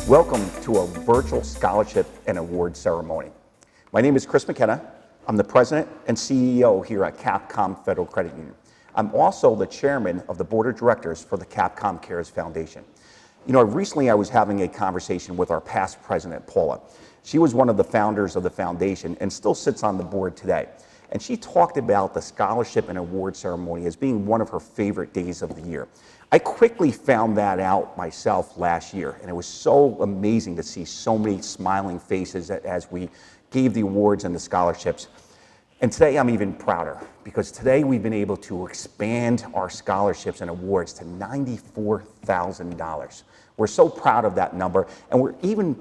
Welcome to a virtual scholarship and award ceremony. My name is Chris McKenna. I'm the President and CEO here at Capcom Federal Credit Union. I'm also the Chairman of the Board of Directors for the Capcom Cares Foundation. You know, recently I was having a conversation with our past president, Paula. She was one of the founders of the foundation and still sits on the board today. And she talked about the scholarship and award ceremony as being one of her favorite days of the year. I quickly found that out myself last year, and it was so amazing to see so many smiling faces as we gave the awards and the scholarships. And today I'm even prouder, because today we've been able to expand our scholarships and awards to $94,000. We're so proud of that number, and we're even,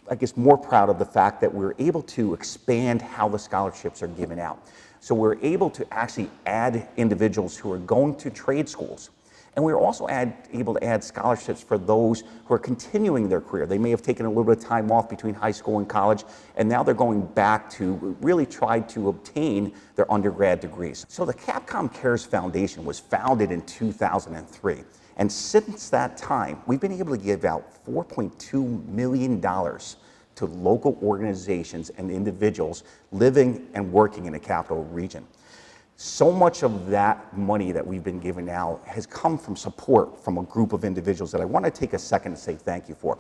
I guess, more proud of the fact that we're able to expand how the scholarships are given out. So we're able to actually add individuals who are going to trade schools. And we're also able to add scholarships for those who are continuing their career. They may have taken a little bit of time off between high school and college, and now they're going back to really try to obtain their undergrad degrees. So the Capcom Cares Foundation was founded in 2003. And since that time, we've been able to give out $4.2 million to local organizations and individuals living and working in the capital region. So much of that money that we've been giving out has come from support from a group of individuals that I want to take a second to say thank you for.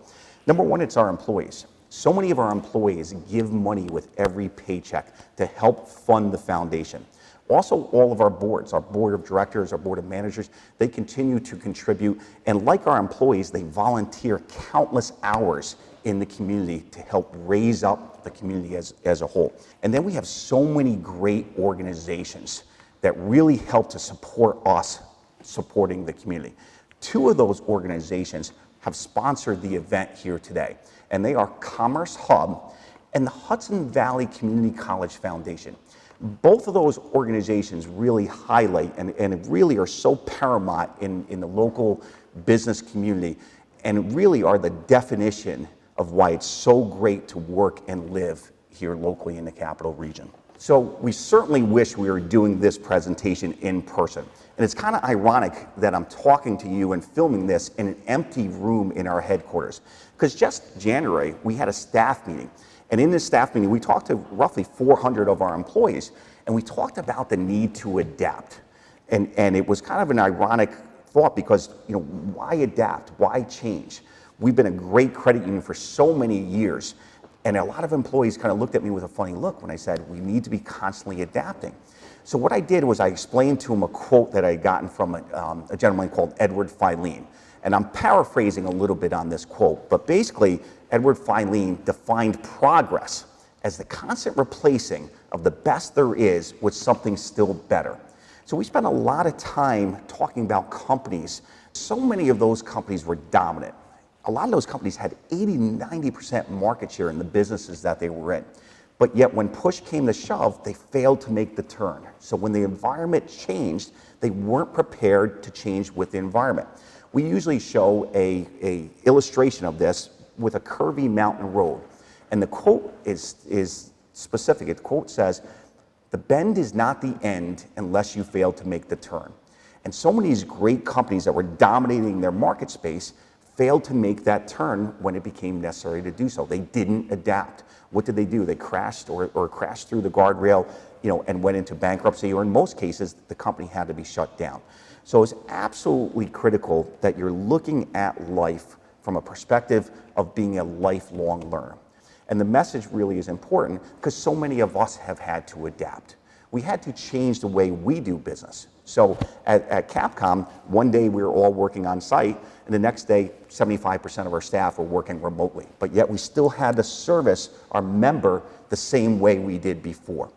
Number one, it's our employees. So many of our employees give money with every paycheck to help fund the foundation. Also, all of our boards, our board of directors, our board of managers, they continue to contribute. And like our employees, they volunteer countless hours in the community to help raise up the community as a whole. And then we have so many great organizations that really help to support us supporting the community. Two of those organizations have sponsored the event here today, and they are Commerce Hub and the Hudson Valley Community College Foundation. Both of those organizations really highlight and really are so paramount in the local business community, and really are the definition of why it's so great to work and live here locally in the capital region. So we certainly wish we were doing this presentation in person. And it's kind of ironic that I'm talking to you and filming this in an empty room in our headquarters. Because just January, we had a staff meeting. And in this staff meeting, we talked to roughly 400 of our employees, and we talked about the need to adapt. And it was kind of an ironic thought, because, you know, why adapt? Why change? We've been a great credit union for so many years, and a lot of employees kind of looked at me with a funny look when I said, we need to be constantly adapting. So what I did was I explained to them a quote that I had gotten from a gentleman called Edward Filene. And I'm paraphrasing a little bit on this quote, but basically, Edward Filene defined progress as the constant replacing of the best there is with something still better. So we spent a lot of time talking about companies. So many of those companies were dominant. A lot of those companies had 80–90% market share in the businesses that they were in. But yet when push came to shove, they failed to make the turn. So when the environment changed, they weren't prepared to change with the environment. We usually show a illustration of this with a curvy mountain road. And the quote is specific. The quote says, "The bend is not the end unless you fail to make the turn." And so many of these great companies that were dominating their market space failed to make that turn when it became necessary to do so. They didn't adapt. What did they do? They crashed or crashed through the guardrail, you know, and went into bankruptcy, or in most cases, the company had to be shut down. So it's absolutely critical that you're looking at life from a perspective of being a lifelong learner. And the message really is important because so many of us have had to adapt. We had to change the way we do business. So at Capcom, one day we were all working on site, and the next day 75% of our staff were working remotely. But yet we still had to service our member the same way we did before.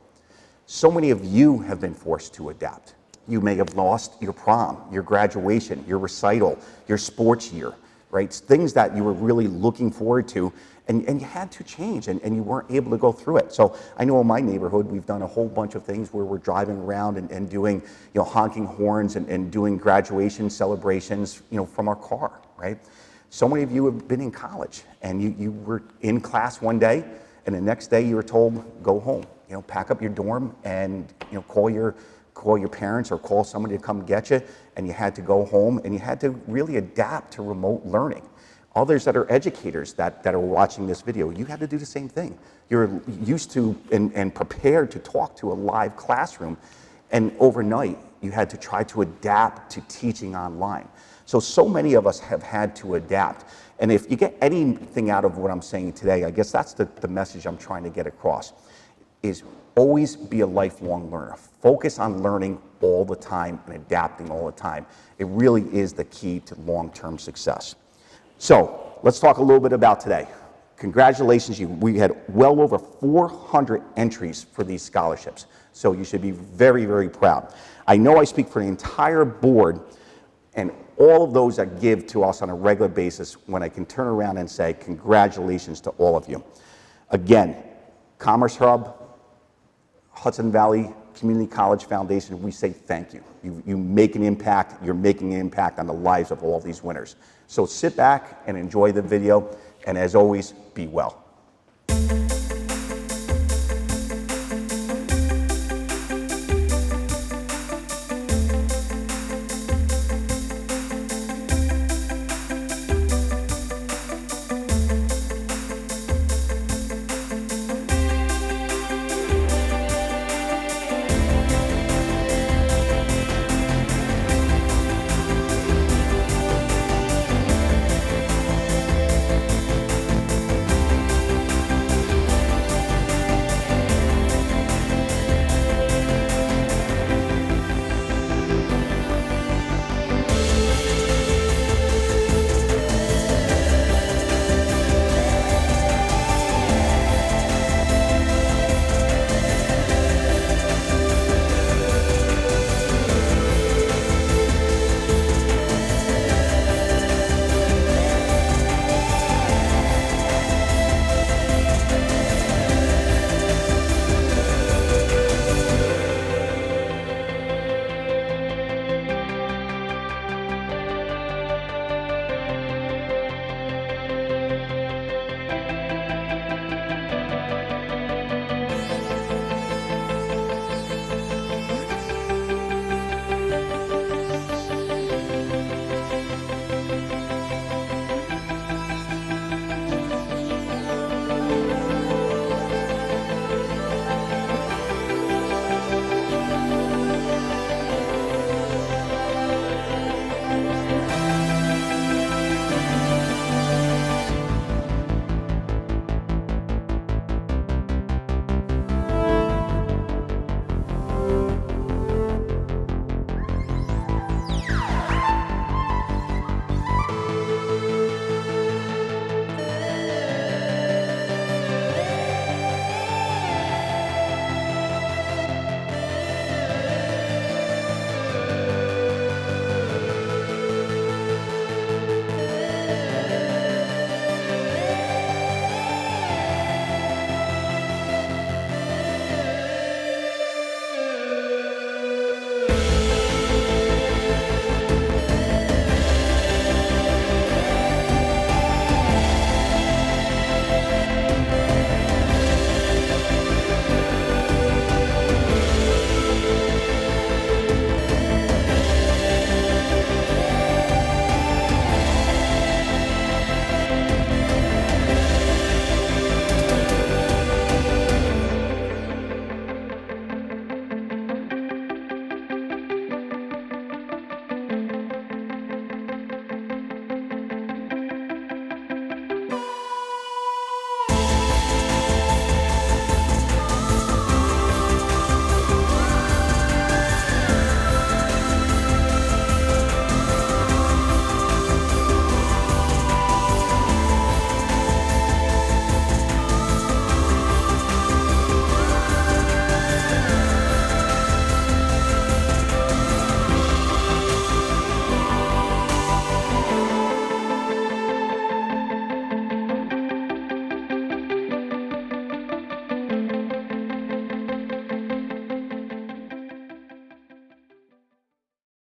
So many of you have been forced to adapt. You may have lost your prom, your graduation, your recital, your sports year, right? Things that you were really looking forward to, and you had to change, and you weren't able to go through it. So I know in my neighborhood, we've done a whole bunch of things where we're driving around and doing, you know, honking horns and doing graduation celebrations, you know, from our car, right? So many of you have been in college, and you were in class one day, and the next day you were told, go home, you know, pack up your dorm and, you know, call your parents or call somebody to come get you, and you had to go home, and you had to really adapt to remote learning. Others that are educators that are watching this video, you had to do the same thing. You're used to and prepared to talk to a live classroom, and overnight you had to try to adapt to teaching online. So many of us have had to adapt. And if you get anything out of what I'm saying today, I guess that's the message I'm trying to get across, is always be a lifelong learner. Focus on learning all the time and adapting all the time. It really is the key to long-term success. So let's talk a little bit about today. Congratulations, we had well over 400 entries for these scholarships. So you should be very, very proud. I know I speak for the entire board and all of those that give to us on a regular basis when I can turn around and say congratulations to all of you. Again, Commerce Hub, Hudson Valley Community College Foundation, we say thank you. You make an impact, you're making an impact on the lives of all these winners. So sit back and enjoy the video, and as always, be well.